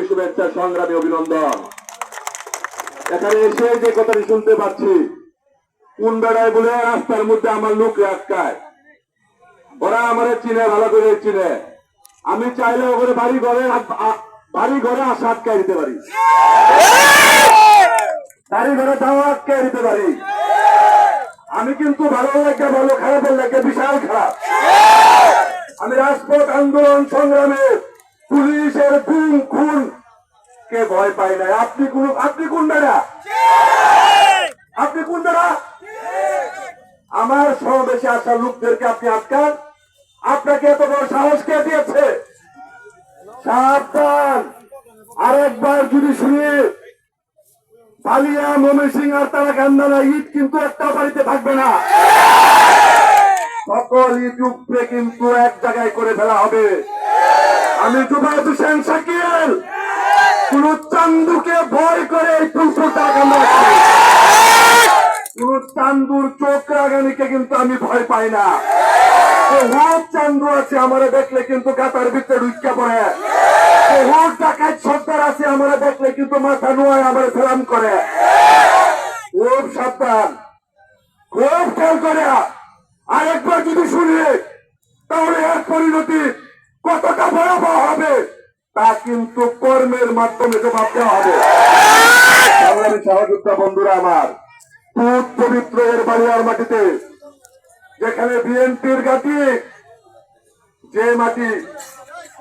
শুভেচ্ছা সংগ্রামী অভিনন্দন। এখানে এসে যে কথাটি শুনতে পাচ্ছি, কোন বেড়ায় বলে রাস্তার মধ্যে আমার লোক আটকায়, ওরা আমার চিনে, ভালো করে চিনে। আমি চাইলে ওখানে বাড়ি ঘরে আসা আটকায় দিতে পারি, বাড়ি ঘরে যাওয়া আটকায় দিতে পারি। আমি কিন্তু ভালো লাগে ভালো, খারাপের লাগে বিশাল খারাপ। আমি রাজপথ আন্দোলন সংগ্রামে পুলিশের গুম খুন কে ভয় পাই নাই। আপনি কোন বেড়া? আপনি কোন বেড়া? আমার সমাবেশে আসা লোকদেরকে আপনি আটকান? আপনাকে এত বড় সাহস কে দিয়েছে? সাবধান, আরেকবার যদি শুনি বালিয়া, ময়মনসিংহ আর তারা কান্দানা ঈদ কিন্তু একটা বাড়িতে থাকবে না। সকল ইউটিউবে কিন্তু এক জায়গায় করে ফেলা হবে। আমি জুবায়ের হোসেন শাকিল কোন চান্দুকে ভয় করে এই ফুলপুরটা কান্দাচ্ছি, কোন চান্দুর চোখ রাগানিকে কিন্তু আমি ভয় পাই না। বহুত চান্দু আছে আমারে দেখলে কিন্তু গাতার ভিতরে ঢুকা পড়ে, বহুত ডাকাত সর্দার আছে আমারে দেখলে কিন্তু মাথা নোয়ায় আমার সালাম করে। খুব সাবধান, খুব খেয়াল করে। আরেকবার যদি শুনি তাহলে এর পরিণতি কতটা ভয়াবহ হবে তা কিন্তু কর্মের মাধ্যমে জবাব দেওয়া হবে। সংগ্রামী সহযোদ্ধা বন্ধুরা আমার, পুত পবিত্র এর বালিয়ার মাটিতে, যেখানে বিএনপির ঘাঁটি, যে মাটি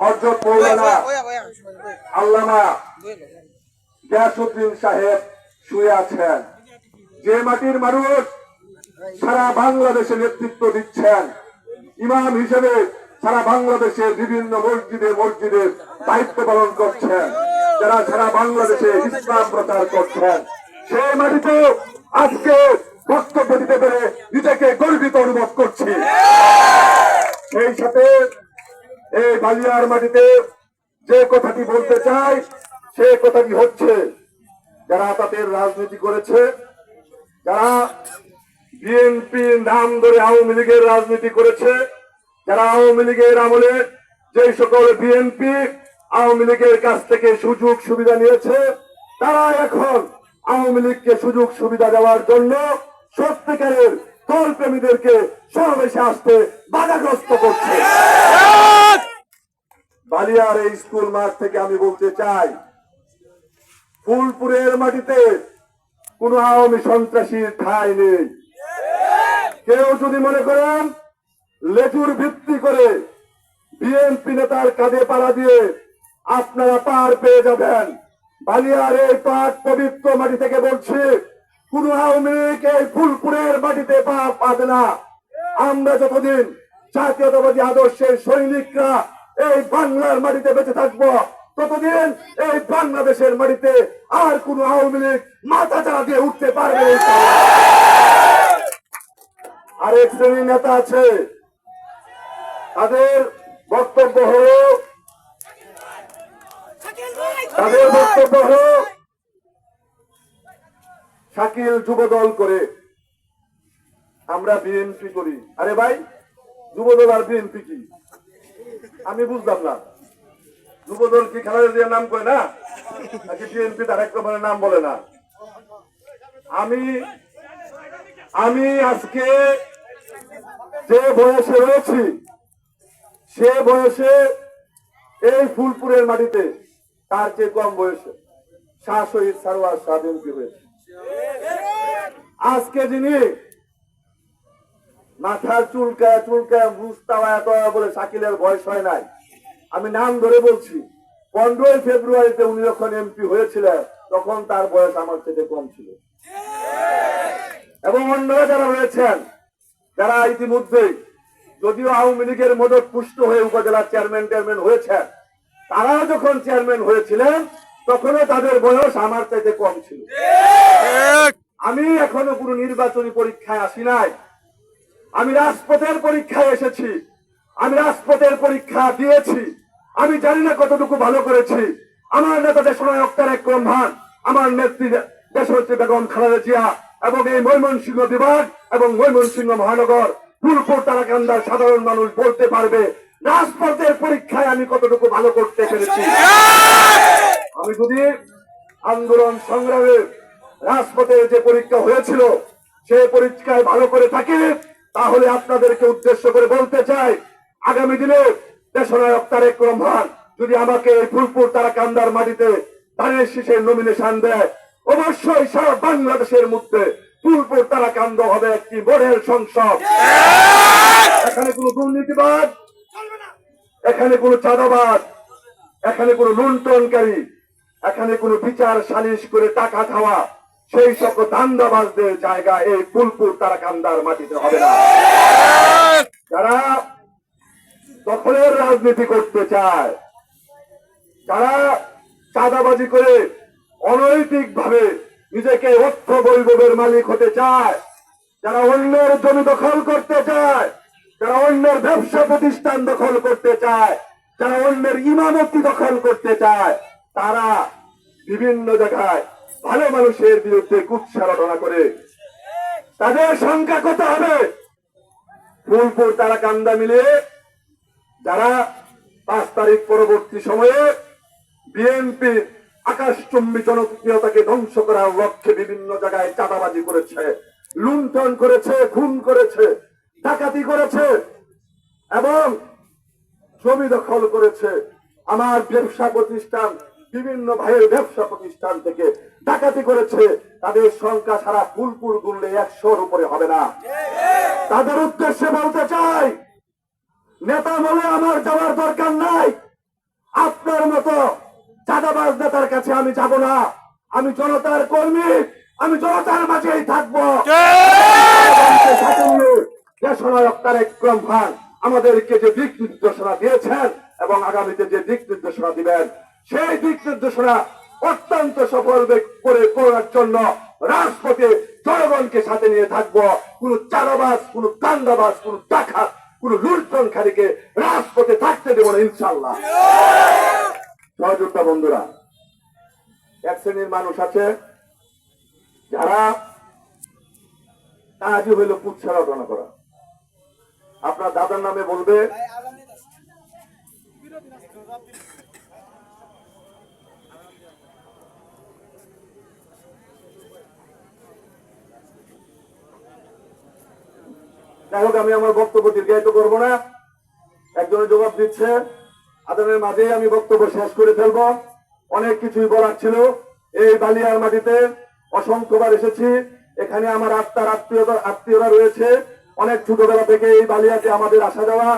হযরত মৌলানা আল্লামা গিয়াসউদ্দিন সাহেব শুয়ে আছেন, যে মাটির মানুষ সারা বাংলাদেশে নেতৃত্ব দিচ্ছেন, ইমাম হিসেবে সারা বাংলাদেশের বিভিন্ন মসজিদে দায়িত্ব পালন করছেন, যারা সারা বাংলাদেশে ইসলাম প্রচার করছেন, সেই মাটিতে আজকে বক্তব্য দিতে পেরে নিজেকে গর্বিত অনুভব করছি। সেই সাথে এই বালিয়ার মাটিতে যে কথাটি বলতে চাই, সে কথাটি হচ্ছে, যারা তাদের রাজনীতি করেছে, যারা বিএনপির নাম ধরে আওয়ামী লীগের রাজনীতি করেছে, যারা আওয়ামী লীগের আমলে যে সকল বিএনপি আওয়ামী লীগের কাছ থেকে সুযোগ সুবিধা নিয়েছে, তারা এখন আওয়ামী লীগকে সুযোগ সুবিধা দেওয়ার জন্য সত্যিকারের দলপ্রেমীদেরকে সমাবেশে আসতে বাধাগ্রস্ত করছে। বালিয়ার এই স্কুল মাঠ থেকে আমি বলতে চাই, ফুলপুরের মাটিতে কোন আওয়ামী সন্ত্রাসীর ঠাঁই নেই। কেউ যদি মনে করেন লেজুর ভিত্তি করে বিএনপি নেতার কাঁধে পাড়া দিয়ে আপনারা পার পেয়ে যাবেন, বালিয়ার এই পাক পবিত্র মাটি থেকে বলছি, কোন আওয়ামী লীগ এই ফুলপুরের মাটিতে পা পাবে না। আমরা যতদিন জাতীয়তাবাদী আদর্শের সৈনিকরা এই বাংলার মাটিতে বেঁচে থাকবো, ততদিন এই বাংলাদেশের মাটিতে আর কোন আওয়ামী লীগ মাথা চাড়া দিয়ে উঠতে পারবে না। আরেক শ্রেণীর নেতা আছে, তাদের বক্তব্য হলো শাকিল যুবদল করে, আমরা বিএনপি করি। আরে ভাই, যুবদল আর বিএনপি কি? আমি বুঝলাম না। যুবদল কি খালেদা জিয়ার নাম করে না, নাকি বিএনপি তার এক রকমের নাম বলে না? আমি আজকে যে বয়সে রয়েছি, সে বয়সে এই ফুলপুরের মাটিতে তার চেয়ে কম বয়সে শাহ শহীদ সারওয়ার শাহ বিএনপি হয়েছে। আজকে যিনি মাথার চুলকায় বুঝতাওয়া বলে শাকিলের বয়স হয় নাই, আমি নাম ধরে বলছি, 15 ফেব্রুয়ারিতে উনি যখন এমপি হয়েছিলেন তখন তার বয়স আমার থেকে কম ছিল। এবং অন্যরা যারা রয়েছেন, যারা ইতিমধ্যে যদিও আওয়ামী লীগের মদত পুষ্ট হয়ে উপজেলার চেয়ারম্যান হয়েছেন, তারা যখন চেয়ারম্যান হয়েছিলেন তখনও তাদের বয়স আমার চাইতে কম ছিল। আমি এখনো কোনো নির্বাচনী পরীক্ষায় আসি নাই, আমি রাজপথের পরীক্ষায় এসেছি, আমি রাজপথের পরীক্ষা দিয়েছি। আমি জানি না কতটুকু ভালো করেছি। আমার নেতা দেশনায়ক তারেক রহমান, আমার নেত্রী দেশনেত্রী বেগম খালেদা জিয়া এবং এই ময়মনসিংহ বিভাগ এবং ময়মনসিংহ মহানগর, ফুলপুর, তারাকান্দার সাধারণ মানুষ বলতে পারবে রাজপথের পরীক্ষায় আমি কতটুকু ভালো করতে পেরেছি। যদি আন্দোলন সংগ্রামের রাজপথে যে পরীক্ষা হয়েছিল সেই পরীক্ষায় ভালো করে থাকি, তাহলে আপনাদেরকে উদ্দেশ্য করে বলতে চাই, আগামী দিনে দেশনায়ক তারেক রহমান যদি আমাকে এই ফুলপুর তারাকান্দার মাটিতে ধানের শীষের নমিনেশন দেয়, অবশ্যই সারা বাংলাদেশের মধ্যে ফুলপুর তারাকান্দা হবে একটি মডেল সংসদ। এখানে কোনো দুর্নীতিবাদ, এখানে কোনো চাঁদাবাদ, এখানে কোনো লুণ্ঠনকারী, এখানে কোনো বিচার সালিশ করে টাকা খাওয়া সেই সকল ধান্দাবাজদের জায়গা এই ফুলপুর তারাকান্দার মাটিতে হবে না। যারা দখলের রাজনীতি করতে চায়, যারা চাঁদাবাজি করে অনৈতিক ভাবে নিজেকে অর্থ বৈভবের মালিক হতে চায়, যারা অন্যের জমি দখল করতে চায়, যারা অন্যের ব্যবসা প্রতিষ্ঠান দখল করতে চায়, যারা অন্যের ইমামতি দখল করতে চায়, তারা বিভিন্ন জায়গায় ভালো মানুষের বিরুদ্ধে কুৎসারটনা করে। তাদের সংখ্যা কত হবে? ফুলপুর তারাকান্দা মিলে যারা 5 তারিখ পরবর্তী সময়ে বিএনপি আকাশচুম্বী জনপ্রিয়তাকে ধ্বংস করার লক্ষ্যে বিভিন্ন জায়গায় চাঁদাবাজি করেছে, লুণ্ঠন করেছে, খুন করেছে, ডাকাতি করেছে এবং জমি দখল করেছে। আমার ব্যবসা প্রতিষ্ঠান, বিভিন্ন ভাইয়ের ব্যবসা প্রতিষ্ঠান থেকে ডাকাতি করেছে। তাদের সংখ্যা সারা ফুলপুর গুনলে 100-র উপরে হবে না। তাদের উদ্দেশ্যে বলতে চাই, নেতা বলে আমার যাওয়ার দরকার নাই। আপনার মতো চাঁদাবাজ নেতার কাছে আমি যাব না। আমি জনতার কর্মী, আমি জনতার মাঝেই থাকবো। দেশনায়ক তারেক রহমান আমাদেরকে যে দিক নির্দেশনা দিয়েছেন এবং আগামীতে যে দিক নির্দেশনা দিবেন, সেই দিক নির্দেশনা অত্যন্ত সফল করে করার জন্য রাজপথে জনগণকে সাথে নিয়ে থাকবো। কোন চাঁদাবাজ, কোন দান্দাবাজ, কোন ডাকাত, কোন লুণ্ঠনকারীকে রাজপথে থাকতে দেব না ইনশাআল্লাহ। সহযোদ্ধা বন্ধুরা, এক শ্রেণীর মানুষ আছে যারা কাজই হইল কুৎসারটনা করা। আপনার দাদার নামে বলবে, যাই হোক আমি আমার বক্তব্য দীর্ঘায়িত করবো না। একজনের জবাব দিচ্ছে, আদানের মাঝেই আমি বক্তব্য শেষ করে ফেলবো। অনেক কিছুই বলার ছিল। এই বালিয়ার মাটিতে অসংখ্যবার এসেছি। এখানে আমার আত্মীয়রা রয়েছে। অনেক ছোটবেলা থেকে এই বালিয়াতে আমাদের আসা যাওয়া,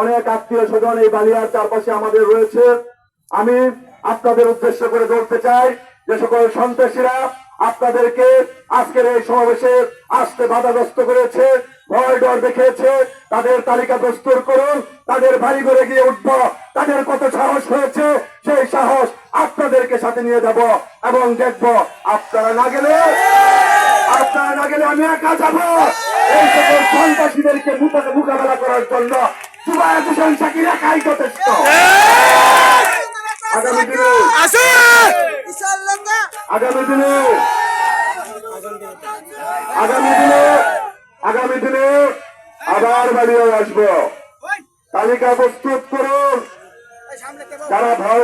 অনেক আত্মীয় স্বজন এই বালিয়ার চারপাশে আমাদের রয়েছে। আমি আপনাদের উদ্দেশ্য করে বলতে চাই, যে সকল সন্ত্রাসীরা আপনাদেরকে আজকের এই সমাবেশে আসতে বাধাগ্রস্ত করেছে, ভয় ডর দেখিয়েছে, তাদের তালিকা প্রস্তুত করুন। তাদের বাড়ি ঘরে গিয়ে উঠব। তাদের কত সাহস হয়েছে, সেই সাহস আপনাদেরকে সাথে নিয়ে যাব এবং দেখব। আপনারা না গেলে আমি একা যাব। এই সকল সন্ত্রাসীদেরকে মোকাবেলা করার জন্য জুবায়ের হোসেন শাকির একাই যথেষ্ট। আগামী দিনে আবার বাড়িয়ে আসবো। তালিকা প্রস্তুত করুন। যারা ভয়